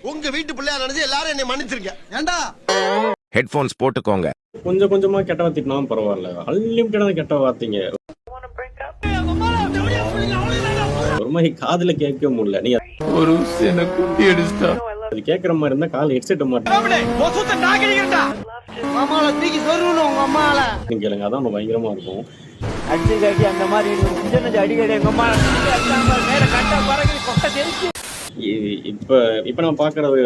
உங்க வீட்டு பிள்ளையா நினைச்சு எல்லாரும் என்னை மன்னிச்சிருக்கேன். ஏண்டா ஹெட்போன்ஸ் போட்டுக்கோங்க. கொஞ்சம் கொஞ்சமா கெட்ட வார்த்தைனாலும் பரவாயில்ல, அன்லிமிட்டடான கெட்ட வார்த்தைங்க ஒரு மாதிரி காதுல கேட்க முடியல. நீங்க ஒரு குட்டி அடிச்சா அது கேட்கற மாதிரி இருந்தா கால் ஹெட்செட் மாட்டேன் நீங்க கேளுங்க, அதான் பயங்கரமா இருக்கும். அந்த மாதிரி இப்ப நான் பாக்குறது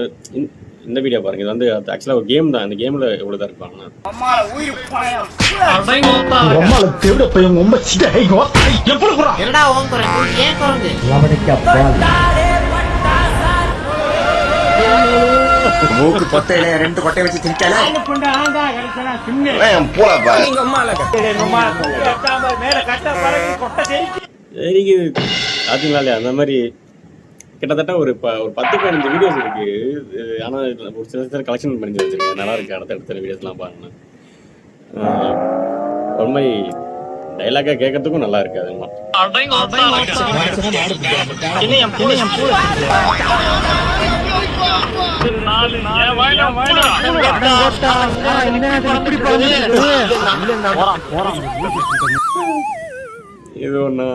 இந்த வீடியோ பாருங்க. இது வந்து ஆக்சுவலா ஒரு கேம் தான். இந்த கேம்ல இவ்வளவுதான் இருப்பாங்க. மூக்கு கொட்டையில 2 கொட்டை வச்சு தின்ட்டால பாத்தீங்களா அந்த மாதிரி கிட்டத்தட்ட ஒரு 10-15 வீடியோஸ் இருக்கு. ஆனா ஒரு சில கலெக்ஷன் பண்ணி வச்சிருக்கேன். நல்லா இருக்கு. அடுத்த வீடியோஸ் எல்லாம் பாருங்க. ஒரு மாதிரி டைலாக்கா கேட்கறதுக்கும் நல்லா இருக்கு. அதெல்லாம் இது ஒண்ணு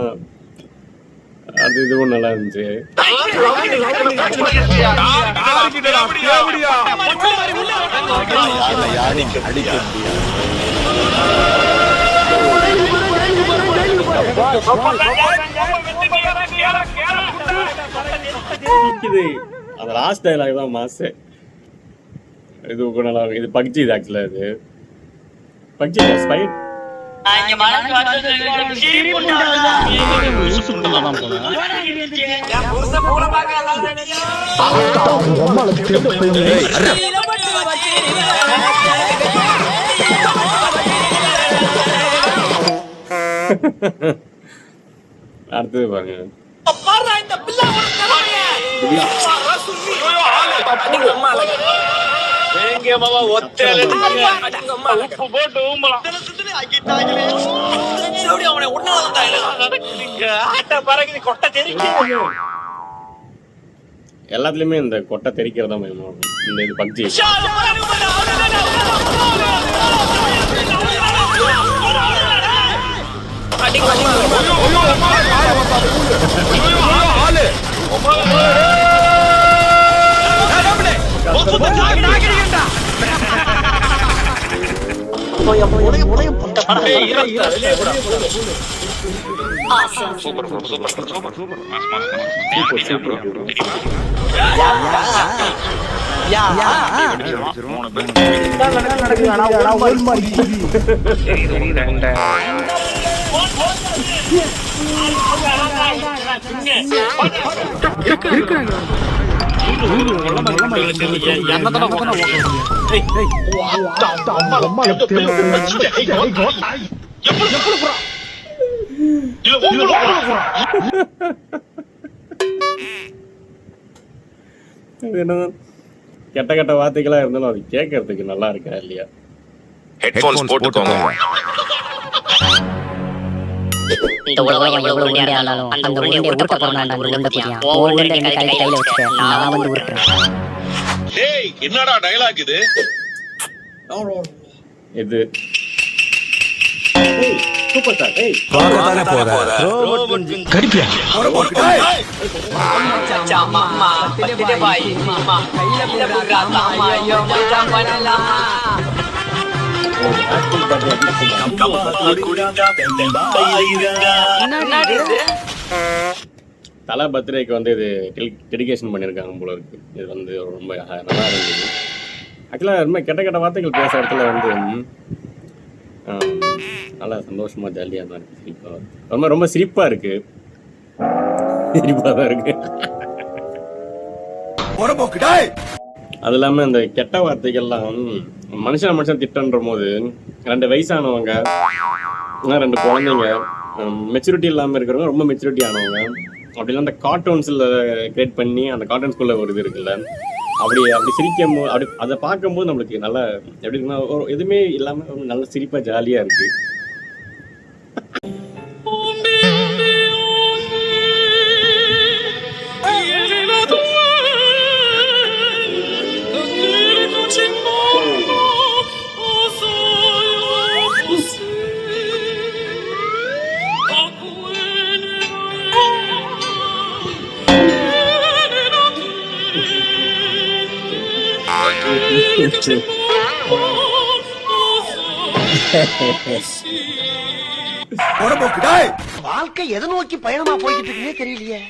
அது இதுவும் நல்லா இருந்துச்சு. அந்த லாஸ்ட் டயலாக் தான் மாசு. இது நல்லா இருக்கு. இது பக்ஜி. இது ஆக்சுவலா இது பக்ஜி ஸ்பைட். அடுத்தது பாருங்க. எல்லாத்துலயுமே இந்த கொட்டை தெரிக்கிறதா பயமா இந்த இது பக்ஜி. கெட்ட கெட்ட வார்த்தைகளா இருந்தாலும் அது கேட்கறதுக்கு நல்லா இருக்கா இல்லையா? ஹெட்போன்ஸ் போட்டுக்கோங்க. இந்த உலகம் எவ்வளவு உருண்டையா இருந்தாலும் அந்த உருண்டையை உருட்ட போறான்டா ஒரு உருண்டை புரியா. உருண்டை இந்த கையில வச்சுக்க நான் வந்து உருட்டுறேன். டேய் என்னடா டயலாக் இது? இது சூப்பர் ஸ்டார். ஏய் வாங்கதானே போற ரோபோட் கடிப்பியா? மச்சான் மாமா பத்திலே பாய் மாமா கையில புடுறா மாமா யோ மச்சான் பண்ணலாம். தலை பர்த்டேக்கு வந்து இது டெடிகேஷன் பண்ணியிருக்காங்க போல இருக்கு. இது வந்து ரொம்ப நல்லா இருந்தது. ஆக்சுவலாக ரொம்ப கெட்ட கெட்ட வார்த்தைகள் பேசுகிற இடத்துல வந்து நல்லா சந்தோஷமா ஜாலியாக தான் இருக்கு. சிரிப்பாக ரொம்ப சிரிப்பாக இருக்கு. சிரிப்பாக தான் இருக்கு. அது இல்லாமல் இந்த கெட்ட வார்த்தைகள்லாம் மனுஷன் திட்டன்ற போது 2 வயசானவங்க 2 குழந்தைங்க மெச்சூரிட்டி இல்லாமல் இருக்கிறவங்க ரொம்ப மெச்சூரிட்டி ஆனவங்க அப்படிலாம் அந்த கார்ட்டூன்ஸில் கிரியேட் பண்ணி அந்த கார்ட்டூன்ஸ்குள்ளே ஒரு இது இருக்குல்ல அப்படி சிரிக்கும் போது அப்படி அதை பார்க்கும்போது நம்மளுக்கு நல்லா எப்படி இருக்குன்னா எதுவுமே இல்லாமல் நல்ல சிரிப்பாக ஜாலியாக இருக்கு. வாழ்க்கை எதை நோக்கி பயணமா போய்கிட்டு இருக்குன்னே தெரியலையே.